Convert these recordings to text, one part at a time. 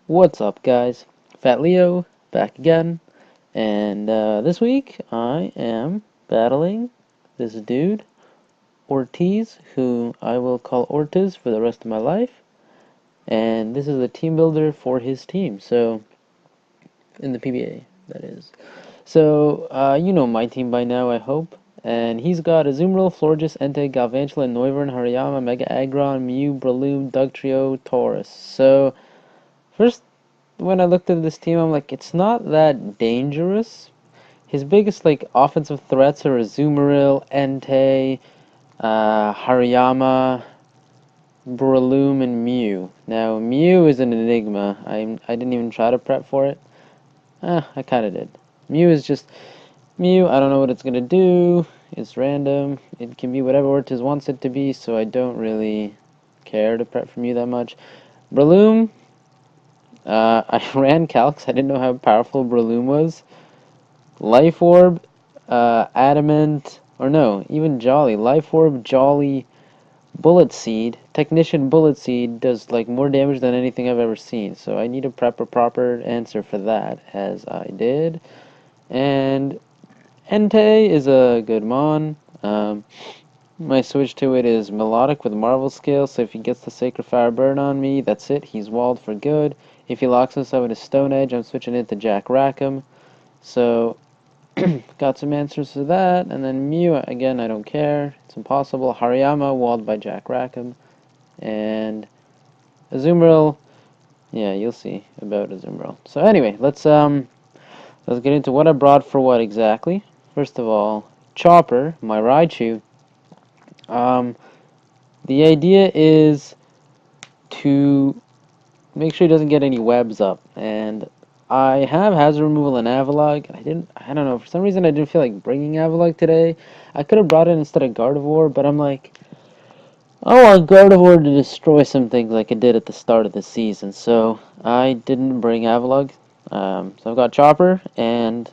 What's up, guys? Fat Leo back again, and this week I am battling this dude, Ortiz, who I will call Ortiz for the rest of my life, and this is a team builder for his team, so in the PBA, that is. So, you know my team by now, I hope, and he's got Azumarill, Florges, Entei, Galvantula, Noivern, Hariyama, Mega Aggron, Mew, Breloom, Dugtrio, Taurus. So, first when I looked at this team, I'm like, it's not that dangerous. His biggest offensive threats are Azumarill, Entei, Hariyama, Breloom, and Mew. Now Mew is an enigma. I didn't even try to prep for it. I kind of did. Mew is just Mew. I don't know what it's gonna do. It's random. It can be whatever Ortiz wants it to be, so I don't really care to prep for Mew that much. Breloom, I ran calcs. I didn't know how powerful Breloom was. Life Orb, Adamant, or no, even Jolly. Life Orb, Jolly, Bullet Seed. Technician Bullet Seed does more damage than anything I've ever seen. So I need to prep a proper answer for that, as I did. And Entei is a good mon. My switch to it is Melodic with Marvel Scale, so if he gets the Sacred Fire Burn on me, that's it, he's walled for good. If he locks us up with a Stone Edge, I'm switching it to Jack Rackham. So, got some answers to that, and then Mew, again, I don't care, it's impossible. Hariyama, walled by Jack Rackham. And Azumarill, yeah, you'll see about Azumarill. So anyway, let's get into what I brought for what exactly. First of all, Chopper, my Raichu. The idea is to make sure he doesn't get any webs up, and I have hazard removal and Avalog. I don't know, for some reason I didn't feel like bringing Avalog today. I could have brought it instead of Gardevoir, but I'm like, I want Gardevoir to destroy some things like it did at the start of the season, so I didn't bring Avalog. So I've got Chopper, and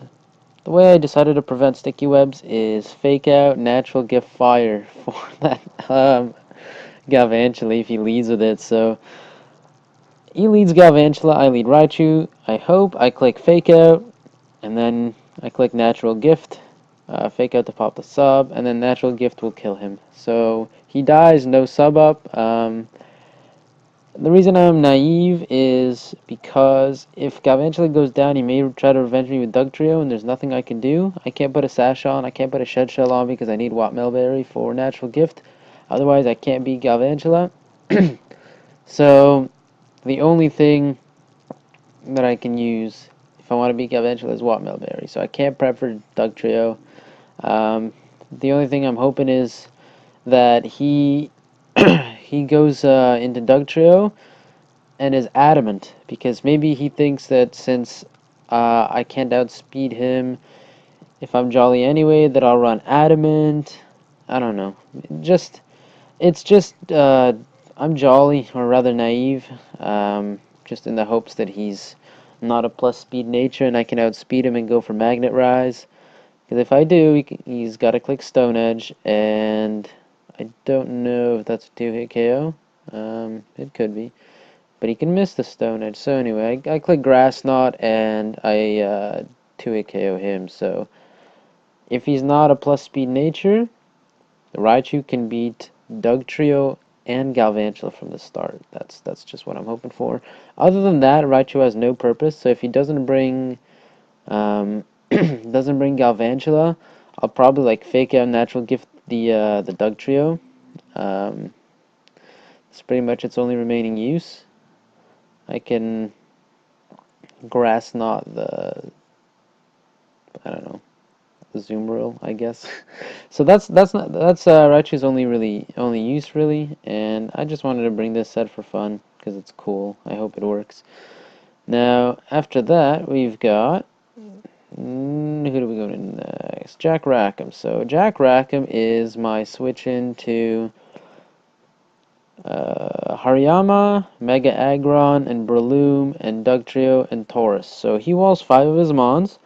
the way I decided to prevent sticky webs is fake out natural gift fire for that Galvantula if he leads with it. So he leads Galvantula, I lead Raichu. I hope I click fake out, and then I click natural gift, fake out to pop the sub, and then natural gift will kill him. So he dies, no sub up. The reason I'm naive is because if Galvantula goes down, he may try to revenge me with Dugtrio, and there's nothing I can do. I can't put a Sash on, I can't put a Shed Shell on because I need Watt Melberry for natural gift. Otherwise, I can't beat Galvantula. So the only thing that I can use if I want to beat Galvantula is Watt Melberry. So I can't prep for Dugtrio. The only thing I'm hoping is that he he goes into Dugtrio and is adamant, because maybe he thinks that since I can't outspeed him if I'm Jolly anyway, that I'll run adamant. I don't know. It's just I'm Jolly, or rather naive, just in the hopes that he's not a plus speed nature and I can outspeed him and go for Magnet Rise. Because if I do, he's got to click Stone Edge, and I don't know if that's a 2-hit KO. It could be. But he can miss the Stone Edge. So anyway, I click Grass Knot, and I 2-hit KO him. So if he's not a plus speed nature, the Raichu can beat Dugtrio and Galvantula from the start. That's just what I'm hoping for. Other than that, Raichu has no purpose. So if he doesn't bring Galvantula, I'll probably fake out natural gift the Dugtrio. It's pretty much its only remaining use. I can Grass Knot I don't know, the Azumarill, I guess. So that's Raichu's only use really, and I just wanted to bring this set for fun because it's cool. I hope it works. Now after that we've got who do we go to next? Jack Rackham. So Jack Rackham is my switch into Hariyama, Mega Aggron, and Breloom, and Dugtrio, and Taurus. So he walls 5 of his mons.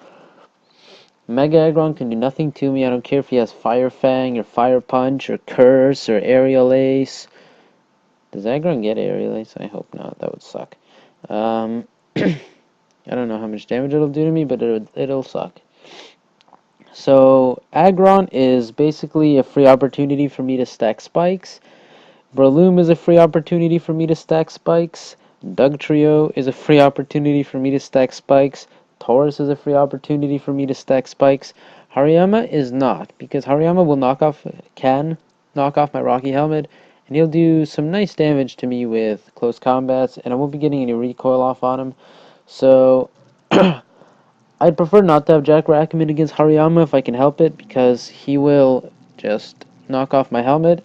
Mega Aggron can do nothing to me. I don't care if he has Fire Fang, or Fire Punch, or Curse, or Aerial Ace. Does Aggron get Aerial Ace? I hope not. That would suck. I don't know how much damage it'll do to me, but it'll suck. So Aggron is basically a free opportunity for me to stack spikes. Breloom is a free opportunity for me to stack spikes. Dugtrio is a free opportunity for me to stack spikes. Taurus is a free opportunity for me to stack spikes. Hariyama is not, because Hariyama can knock off my Rocky Helmet, and he'll do some nice damage to me with close combats, and I won't be getting any recoil off on him. So I'd prefer not to have Jack Rackham against Hariyama if I can help it, because he will just knock off my helmet,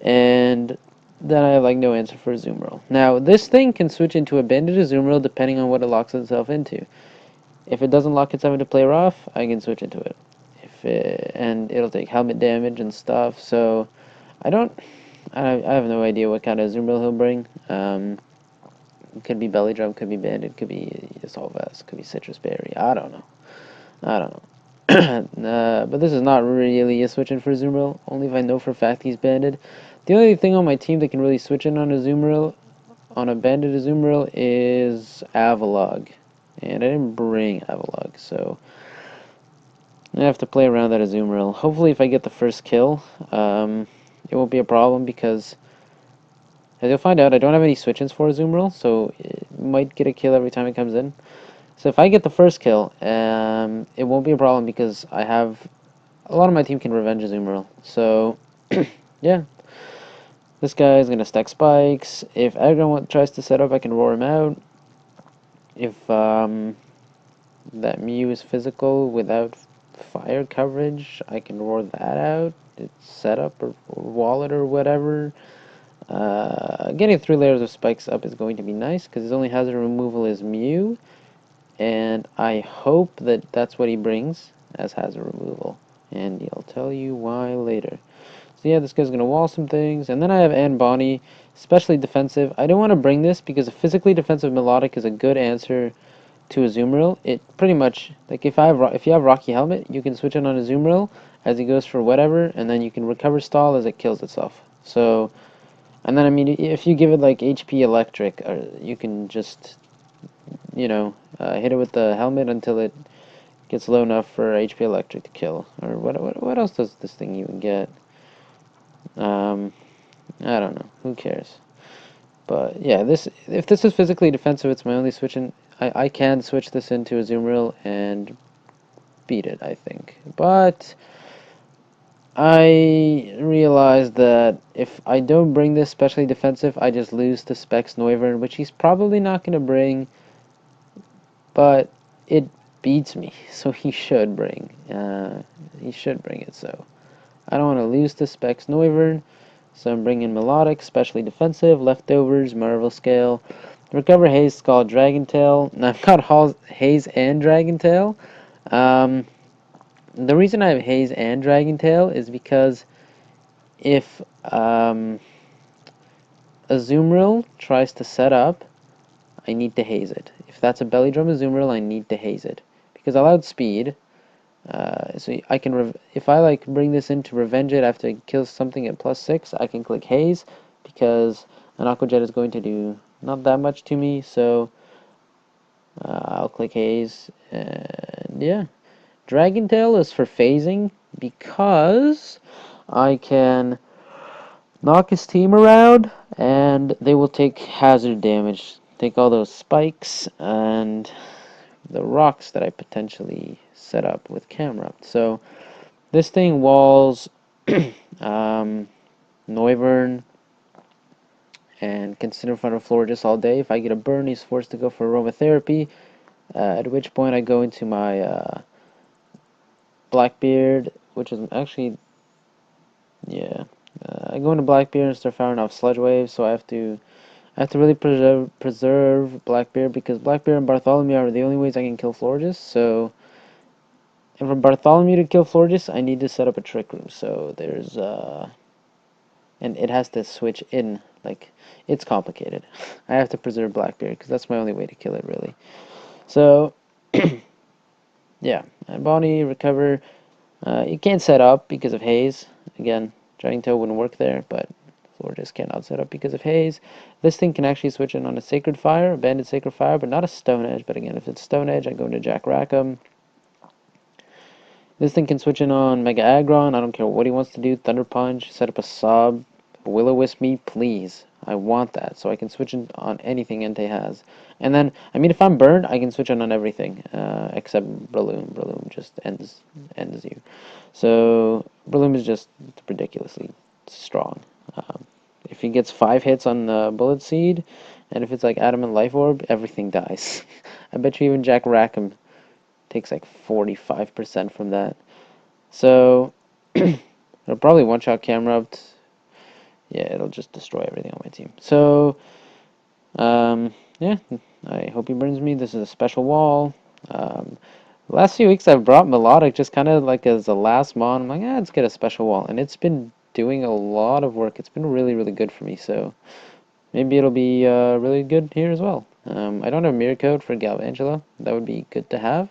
and then I have like no answer for Azumarill. Now, this thing can switch into a Bandit Azumarill depending on what it locks itself into. If it doesn't lock itself into play rough, I can switch into it. And it'll take helmet damage and stuff, so I have no idea what kind of Azumarill he'll bring. It could be Belly Drum, could be Bandit, could be Assault Vest, could be Citrus Berry. I don't know. But this is not really a switch in for Azumarill, only if I know for a fact he's banded. The only thing on my team that can really switch in on Azumarill, on a banded Azumarill, is Avalog. And I didn't bring Avalog, so I have to play around that Azumarill. Hopefully if I get the first kill, it won't be a problem, because as you'll find out, I don't have any switch-ins for Azumarill, so it might get a kill every time it comes in. So if I get the first kill, it won't be a problem, because I have a lot of my team can revenge Azumarill. So yeah, this guy is gonna stack spikes. If everyone tries to set up, I can roar him out. If that Mew is physical without fire coverage, I can roar that out. It's set up or wallet or whatever. Getting 3 layers of spikes up is going to be nice, because his only hazard removal is Mew, and I hope that that's what he brings as hazard removal, and I'll tell you why later. So yeah, this guy's going to wall some things, and then I have Anne Bonnie, especially defensive. I don't want to bring this because a physically defensive Melodic is a good answer to Azumarill. It pretty much, like if you have Rocky Helmet, you can switch it on Azumarill as he goes for whatever, and then you can recover stall as it kills itself. So, and then I mean, if you give it like HP Electric, you can just, hit it with the helmet until it gets low enough for HP Electric to kill. Or what else does this thing even get? I don't know. Who cares? But yeah, if this is physically defensive, it's my only switch in. I can switch this into Azumarill and beat it, I think. But I realized that if I don't bring this specially defensive, I just lose to Specs Noivern, which he's probably not going to bring, but it beats me, so he should bring. It, so I don't want to lose to Specs Noivern, so I'm bringing Melodic, specially defensive, Leftovers, Marvel Scale, Recover Haze, Skull, Dragon Tail. Now I've got Haze and Dragon Tail. The reason I have Haze and Dragon Tail is because if Azumarill tries to set up, I need to haze it. If that's a Belly Drum Azumarill, I need to haze it, because I allowed speed. So I can, if I like bring this in to revenge it after it kills something at +6, I can click haze, because an Aqua Jet is going to do not that much to me. So I'll click haze, and yeah, Dragon Tail is for phasing, because I can knock his team around, and they will take hazard damage. Take all those spikes and the rocks that I potentially set up with camera. So this thing walls Noivern and can sit in front of Florges all day. If I get a burn, he's forced to go for aromatherapy, at which point I go into my Blackbeard, which is actually, yeah, I go into Blackbeard and start firing off Sludge Waves, so I have to really preserve Blackbeard, because Blackbeard and Bartholomew are the only ways I can kill Florges. So, and for Bartholomew to kill Florges, I need to set up a Trick Room. So there's, and it has to switch in, like, it's complicated. I have to preserve Blackbeard, because that's my only way to kill it, really. So, yeah, and Bonnie, recover. You can't set up because of Haze. Again, Dragon Tail wouldn't work there, but Florges cannot set up because of haze. This thing can actually switch in on a Sacred Fire, a Banded Sacred Fire, but not a Stone Edge. But again, if it's Stone Edge, I go into Jack Rackham. This thing can switch in on Mega Aggron. I don't care what he wants to do. Thunder Punch, set up a sub. Will-O-Wisp me, please. I want that, so I can switch in on anything Entei has. And then, I mean, if I'm burned, I can switch on everything, except Breloom. Breloom just ends you. So, Breloom is just ridiculously strong. If he gets 5 hits on Bullet Seed, and if it's like Adamant Life Orb, everything dies. I bet you even Jack Rackham takes like 45% from that. So, it'll probably one-shot camera up. Yeah, it'll just destroy everything on my team. So, yeah, I hope he burns me. This is a special wall. The last few weeks I've brought Melodic just kind of like as a last mon. I'm like, let's get a special wall. And it's been doing a lot of work. It's been really, really good for me. So, maybe it'll be really good here as well. I don't have Mirror Code for Galvantula. That would be good to have.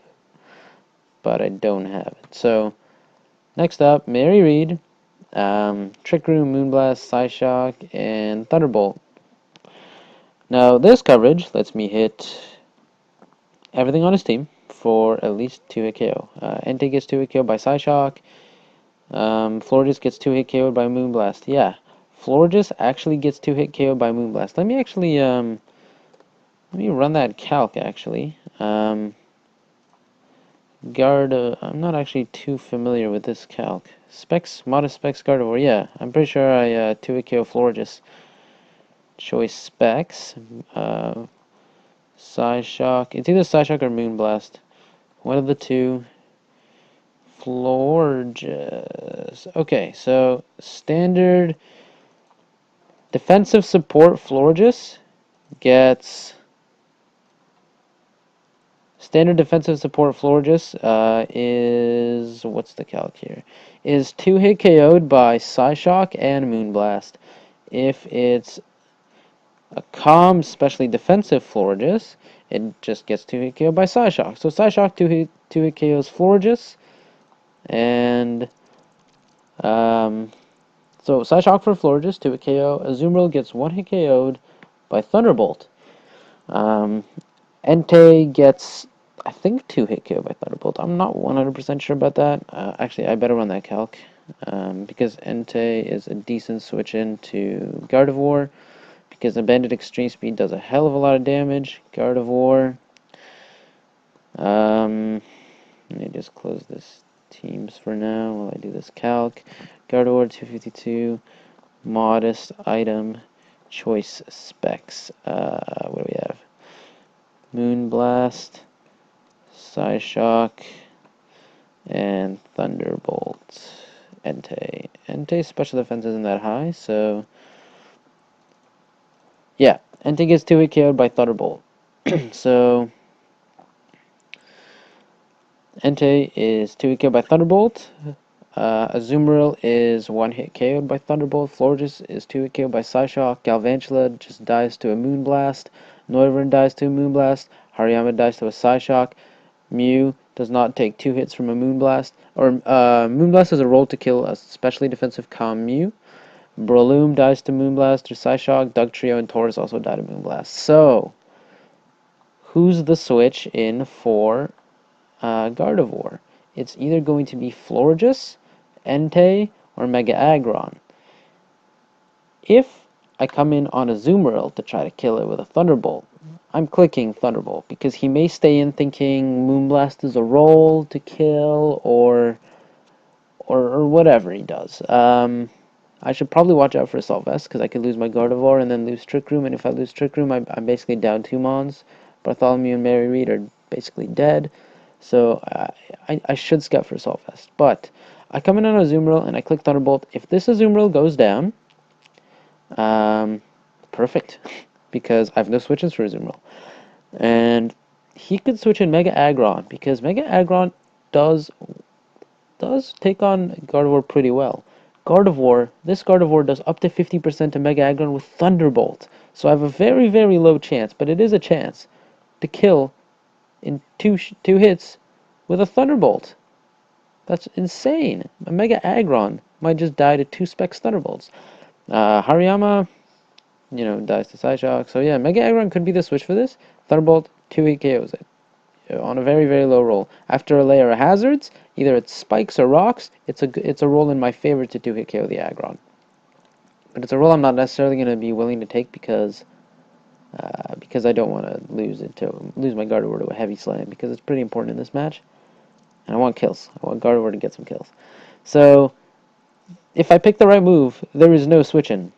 But I don't have it. So, next up, Mary Reed. Trick Room, Moonblast, Psyshock, and Thunderbolt. Now, this coverage lets me hit everything on his team for at least 2-hit KO. Entei gets 2-hit KO by Psyshock. Florges gets 2-hit KO by Moonblast. Yeah, Florges actually gets 2-hit KO by Moonblast. Let me actually, let me run that calc, actually. I'm not actually too familiar with this calc. Modest Specs Gardevoir, yeah. I'm pretty sure I 2-hit KO Florges. Choice Specs. Psyshock. It's either Psyshock or Moonblast. One of the two. Florges. Okay, so standard defensive support Florges gets. Standard defensive support Florges is. What's the calc here? Is 2-hit KO'd by Psyshock and Moonblast. If it's a calm, especially defensive Florges, it just gets 2-hit KO by Psyshock. So Psyshock 2-hit KOs Florges, and so Psyshock for Florges 2-hit KO. Azumarill gets 1-hit KO'd by Thunderbolt. Entei gets, I think, 2-hit KO by Thunderbolt. I'm not 100% sure about that. Actually, I better run that calc because Entei is a decent switch in to Gardevoir. Because the Banded Extreme Speed does a hell of a lot of damage. Gardevoir. Let me just close this teams for now while I do this calc. Gardevoir 252. Modest item. Choice specs. What do we have? Moonblast. Psyshock. And Thunderbolt. Entei. Entei's special defense isn't that high, so. Yeah, Entei gets 2-hit KO'd by Thunderbolt. So, Entei is 2-hit KO'd by Thunderbolt. Azumarill is 1-hit KO'd by Thunderbolt. Florges is 2-hit KO'd by Psyshock. Galvantula just dies to a Moonblast. Noivern dies to a Moonblast. Hariyama dies to a Psyshock. Mew does not take 2 hits from a Moonblast. Or Moonblast is a roll to kill a specially defensive calm Mew. Breloom dies to Moonblast or Psyshock. Dugtrio and Taurus also die to Moonblast. So, who's the switch in for Gardevoir? It's either going to be Florges, Entei, or Mega Aggron. If I come in on a Azumarill to try to kill it with a Thunderbolt, I'm clicking Thunderbolt because he may stay in thinking Moonblast is a roll to kill or whatever he does. I should probably watch out for Assault Vest because I could lose my Gardevoir and then lose Trick Room, and if I lose Trick Room, I'm basically down 2 Mons. Bartholomew and Mary Reed are basically dead, so I should scout for Assault Vest. But I come in on a Azumarill and I click Thunderbolt. If this Azumarill goes down, perfect, because I have no switches for Azumarill. And he could switch in Mega Aggron because Mega Aggron does take on Gardevoir pretty well. This Gardevoir does up to 50% to Mega Aggron with Thunderbolt. So I have a very, very low chance, but it is a chance, to kill in two hits with a Thunderbolt. That's insane. A Mega Aggron might just die to 2 Specs Thunderbolts. Hariyama, dies to Side Shock. So yeah, Mega Aggron could be the switch for this. Thunderbolt, 2-hit KOs it. On a very, very low roll. After a layer of hazards, either it's spikes or rocks, it's a roll in my favor to 2-hit KO the Aggron. But it's a roll I'm not necessarily going to be willing to take because I don't want to lose my Gardevoir to a heavy slam because it's pretty important in this match. And I want kills. I want Gardevoir to get some kills. So if I pick the right move, there is no switching.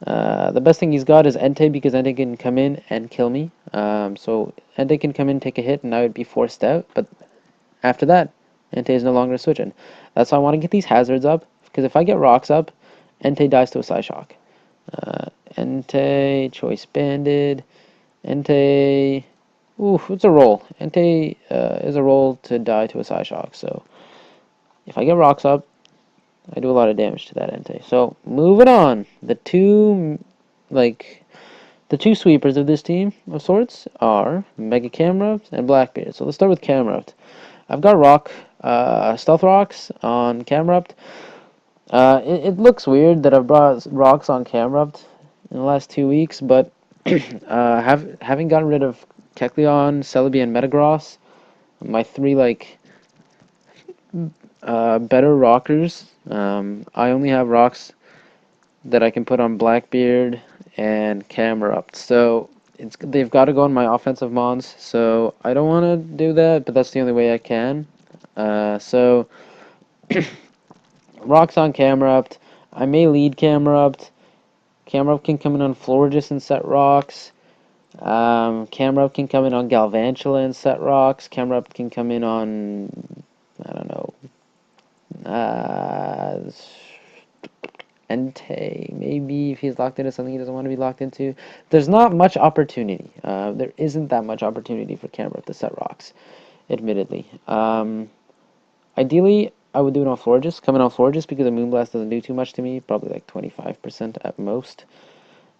The best thing he's got is Entei because Entei can come in and kill me. So Entei can come in, take a hit, and I would be forced out. But after that, Entei is no longer switching. That's why I want to get these hazards up, because if I get rocks up, Entei dies to a Psyshock. Entei, Choice Banded, Entei... Ooh, it's a roll. Entei is a roll to die to a Psyshock, so if I get rocks up, I do a lot of damage to that Entei. So, moving on. The two sweepers of this team of sorts are Mega Camerupt and Blackbeard. So let's start with Camerupt. I've got Stealth Rocks on Camerupt. It looks weird that I've brought rocks on Camerupt in the last 2 weeks, but having gotten rid of Kecleon, Celebi, and Metagross, my three better rockers. I only have rocks that I can put on Blackbeard and Camerupt. So they've got to go on my offensive mons. So I don't want to do that, but that's the only way I can. So rocks on Camerupt. I may lead Camerupt. Camerupt can come in on Florges and set rocks. Camerupt can come in on Galvantula and set rocks. Camerupt can come in on, I don't know, Entei, maybe, if he's locked into something he doesn't want to be locked into. There's not much opportunity. There isn't that much opportunity for Camerupt to set rocks, admittedly. Ideally, I would do it on Florges, come in on Florges, because the Moonblast doesn't do too much to me, probably like 25% at most.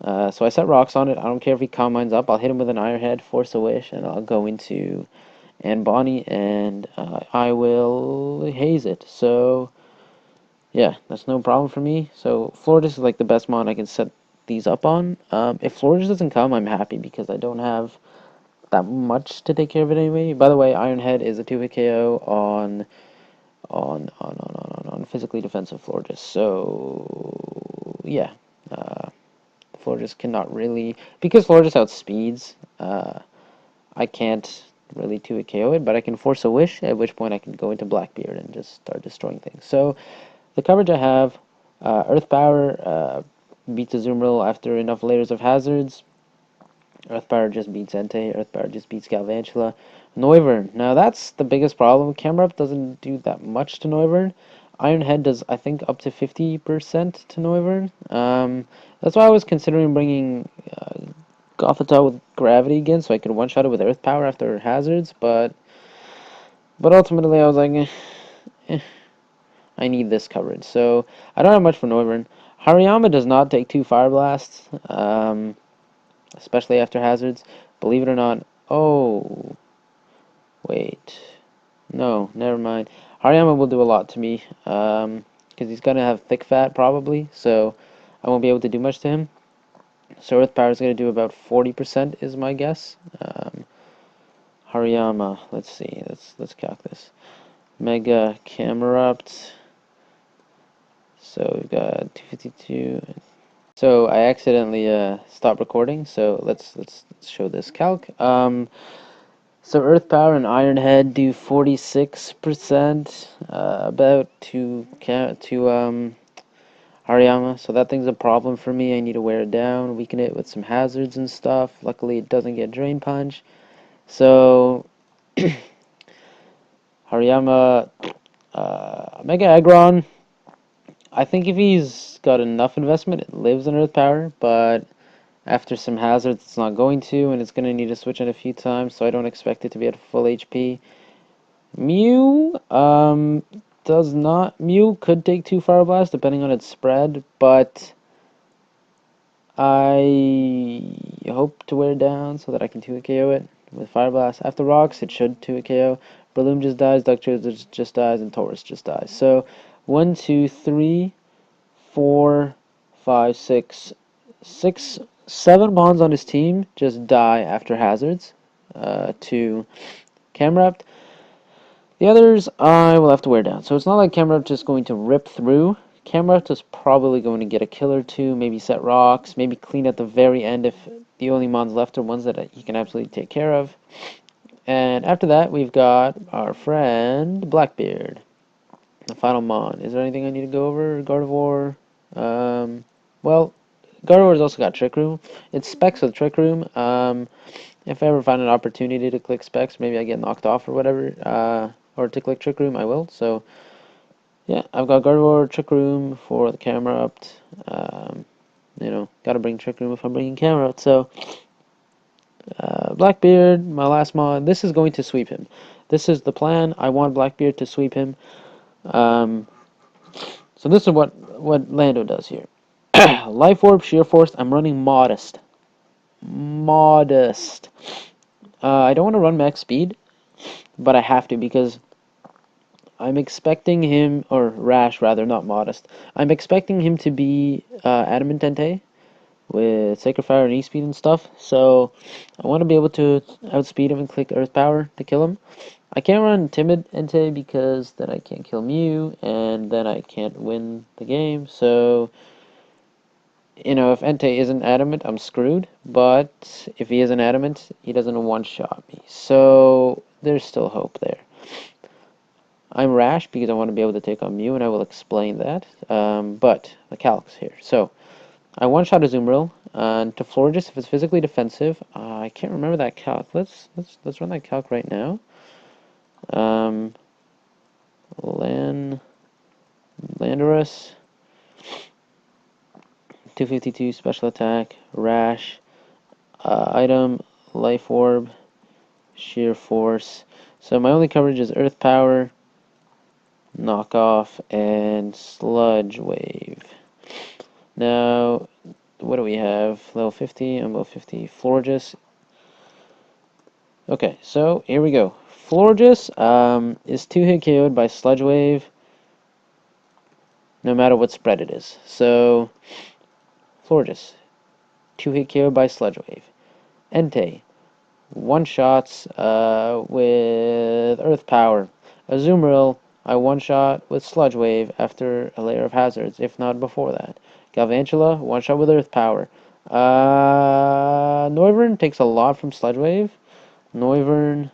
So I set rocks on it. I don't care if he Calm Minds up. I'll hit him with an Iron Head, Force a Wish, and I'll go into Bonnie, and I will haze it. So yeah, that's no problem for me. So Florges is like the best mon I can set these up on. If Florges doesn't come, I'm happy because I don't have that much to take care of it anyway. By the way, Iron Head is a 2-hit KO on physically defensive Florges. So yeah, Florges cannot really, because Florges outspeeds. I can't really 2-hit KO it, but I can Force a Wish, at which point I can go into Blackbeard and just start destroying things. So the coverage I have, Earth Power beats Azumarill after enough layers of hazards. Earth Power just beats Entei. Earth Power just beats Galvantula. Noivern. Now that's the biggest problem. Camerupt doesn't do that much to Noivern. Iron Head does, I think, up to 50% to Noivern. That's why I was considering bringing Gothita with Gravity again, so I could one-shot it with Earth Power after hazards, but ultimately I was like, I need this coverage. So I don't have much for Noivern. Hariyama does not take 2 Fire Blasts, especially after hazards. Believe it or not. Oh, wait. No, never mind. Hariyama will do a lot to me, because he's going to have thick fat probably, so I won't be able to do much to him. So Earth Power is going to do about 40% is my guess. Hariyama, let's see, let's calc this. Mega Camerupt. So we've got 252. So I accidentally stopped recording. So let's show this calc. So Earth Power and Iron Head do 46%, about to Hariyama. So that thing's a problem for me. I need to wear it down, weaken it with some hazards and stuff. Luckily, it doesn't get Drain Punch. So Hariyama, Mega Aggron. I think if he's got enough investment, it lives in Earth Power, but after some hazards, it's not going to, and it's going to need to switch it a few times, so I don't expect it to be at full HP. Mew, does not. Mew could take 2 Fire Blasts, depending on its spread, but I hope to wear it down so that I can 2-hit KO it with Fire Blast. After rocks, it should 2-hit KO. Breloom just dies, Ducktrailer just dies, and Taurus just dies. So 1, 2, 3, 4, 5, 6, 7 Mons on his team just die after hazards to Camrapt. The others I will have to wear down. So it's not like Camrapt just going to rip through. Camrapt is probably going to get a kill or two, maybe set rocks, maybe clean at the very end if the only Mons left are ones that he can absolutely take care of. And after that, we've got our friend Blackbeard. The final Mon. Is there anything I need to go over? Gardevoir? Well, Gardevoir's also got Trick Room. It's specs with Trick Room. If I ever find an opportunity to click specs, maybe I get knocked off or whatever, or to click Trick Room, I will. So, yeah, I've got Gardevoir, Trick Room for the camera up. Gotta bring Trick Room if I'm bringing camera up. So, Blackbeard, my last mod. This is going to sweep him. This is the plan. I want Blackbeard to sweep him. So this is what Lando does here. Life Orb, Sheer Force. I'm running Modest. Modest. I don't want to run max speed, but I have to because I'm expecting him, or Rash rather, not Modest. I'm expecting him to be Adamant Entei with Sacred Fire and E-Speed and stuff. So I want to be able to outspeed him and click Earth Power to kill him. I can't run Timid Entei because then I can't kill Mew, and then I can't win the game. So, if Entei isn't adamant, I'm screwed. But if he isn't adamant, he doesn't one-shot me. So there's still hope there. I'm Rash because I want to be able to take on Mew, and I will explain that. But the calc's here. So I one-shot a Azumarill, and to Florges if it's physically defensive. I can't remember that calc. Let's run that calc right now. Landorus, 252 special attack, Rash, item, Life Orb, Sheer Force. So my only coverage is Earth Power, Knockoff, and Sludge Wave. Now, what do we have? Level 50, I'm level 50. Florges. Okay, so here we go. Florges is 2-hit KO'd by Sludge Wave, no matter what spread it is. So, Florges, 2-hit KO'd by Sludge Wave. Entei, one-shots with Earth Power. Azumarill, I one-shot with Sludge Wave after a layer of hazards, if not before that. Galvantula, one-shot with Earth Power. Noivern takes a lot from Sludge Wave. Noivern,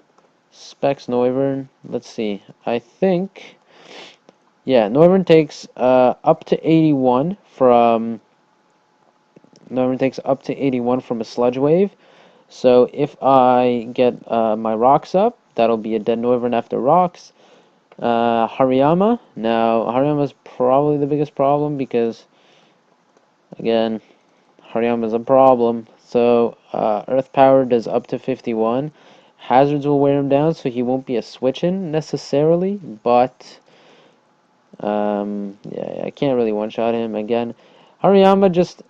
specs Noivern. Let's see. I think, yeah, Noivern takes up to 81 from. Noivern takes up to 81 from a Sludge Wave. So if I get my rocks up, that'll be a dead Noivern after rocks. Hariyama. Now, Hariyama is probably the biggest problem because, again, Hariyama is a problem. So, Earth Power does up to 51. Hazards will wear him down, so he won't be a switch-in necessarily, but, yeah, I can't really one-shot him. Again, Hariyama just,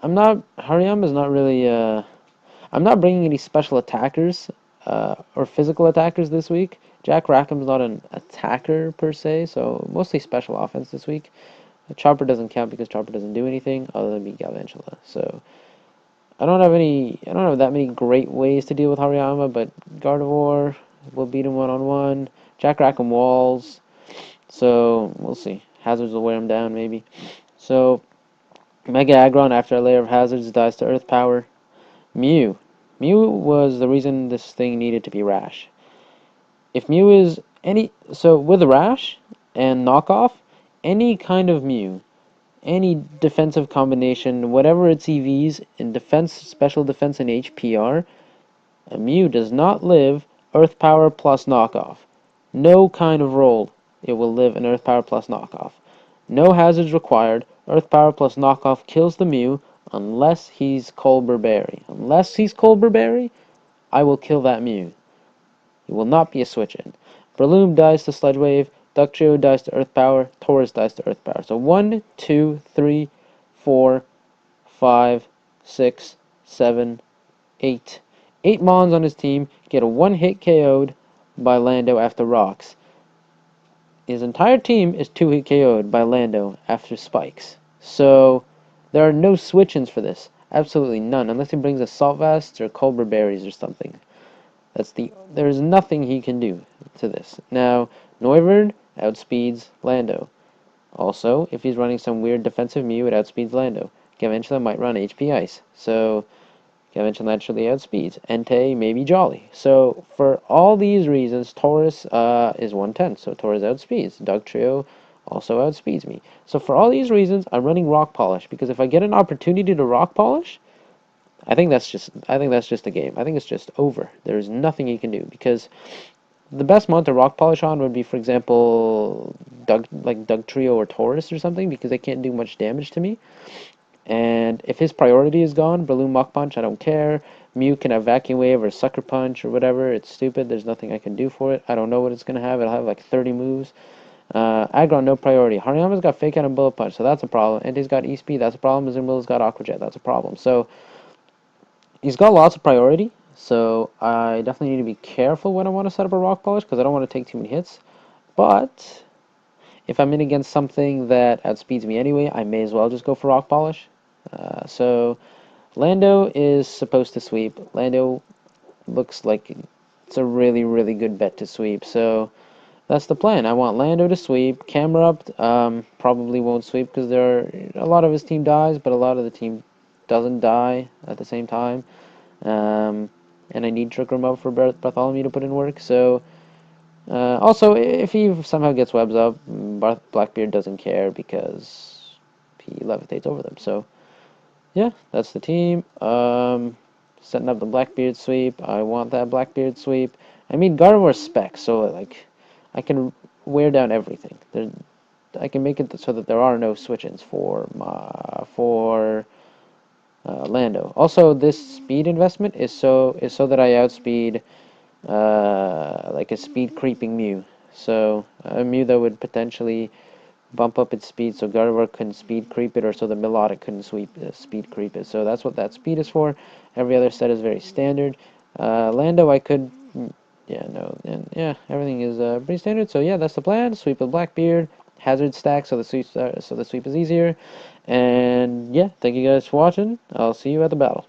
Hariyama's not really, I'm not bringing any special attackers, or physical attackers this week. Jack Rackham's not an attacker per se, so mostly special offense this week. Chopper doesn't count because Chopper doesn't do anything other than be Galvantula. So I don't have that many great ways to deal with Hariyama, but Gardevoir will beat him one-on-one. Jack Rackham walls, so we'll see. Hazards will wear him down maybe. So Mega Aggron after a layer of hazards dies to Earth Power. Mew was the reason this thing needed to be Rash. If Mew is with Rash and Knockoff, any kind of Mew, any defensive combination, whatever its EVs in defense, special defense, and HPR, a Mew does not live Earth Power plus Knockoff. No kind of roll it will live in Earth Power plus Knockoff. No hazards required. Earth Power plus Knockoff kills the Mew unless he's Colbur Berry. Unless he's Colbur Berry, I will kill that Mew. He will not be a switch-in. Breloom dies to Sludge Wave. Ductrio dies to Earth Power. Taurus dies to Earth Power. So 1, 2, 3, 4, 5, 6, 7, 8. 8 Mons on his team get a one-hit KO'd by Lando after rocks. His entire team is 2-hit KO'd by Lando after spikes. So there are no switch-ins for this. Absolutely none, unless he brings Assault Vests or Cobra Berries or something. There's nothing he can do to this. Now, Noivern outspeeds Lando. Also, if he's running some weird defensive Mew, it outspeeds Lando. Galvantula might run HP Ice, so Galvantula naturally outspeeds. Entei, maybe Jolly. So, for all these reasons, Taurus is 110, so Taurus outspeeds. Dugtrio also outspeeds me. So, for all these reasons, I'm running Rock Polish, because if I get an opportunity to Rock Polish, I think that's just a game. I think it's just over. There's nothing you can do, because the best mount to Rock Polish on would be, for example, Dugtrio or Taurus or something, because they can't do much damage to me. And if his priority is gone, Breloom Mach Punch, I don't care. Mew can have Vacuum Wave or Sucker Punch or whatever. It's stupid. There's nothing I can do for it. I don't know what it's going to have. It'll have like 30 moves. Aggron, no priority. Hariyama's got Fake Out and Bullet Punch, so that's a problem. Entei's got E-Speed, that's a problem. Azumarilla's got Aqua Jet, that's a problem. So, he's got lots of priority, so I definitely need to be careful when I want to set up a Rock Polish, because I don't want to take too many hits. But if I'm in against something that outspeeds me anyway, I may as well just go for Rock Polish. So Lando is supposed to sweep. Lando looks like it's a really, really good bet to sweep. So that's the plan. I want Lando to sweep. Camerupt probably won't sweep because a lot of his team dies, but a lot of the team doesn't die at the same time. And I need Trick Room up for Bartholomew to put in work. So also, if he somehow gets webs up, Blackbeard doesn't care because he levitates over them. So yeah, that's the team. Setting up the Blackbeard sweep. I want that Blackbeard sweep. I mean, Gardevoir spec, so like I can wear down everything. I can make it so that there are no switch-ins for Lando. Also, this speed investment is so that I outspeed like a speed creeping Mew. So a Mew that would potentially bump up its speed so Gardevoir couldn't speed creep it, or so the Milotic couldn't speed creep it. So that's what that speed is for. Every other set is very standard. Lando, I could, yeah, no, and yeah, everything is pretty standard. So yeah, that's the plan. Sweep with Blackbeard, hazard stack, so the sweep is easier. And yeah, thank you guys for watching. I'll see you at the battle.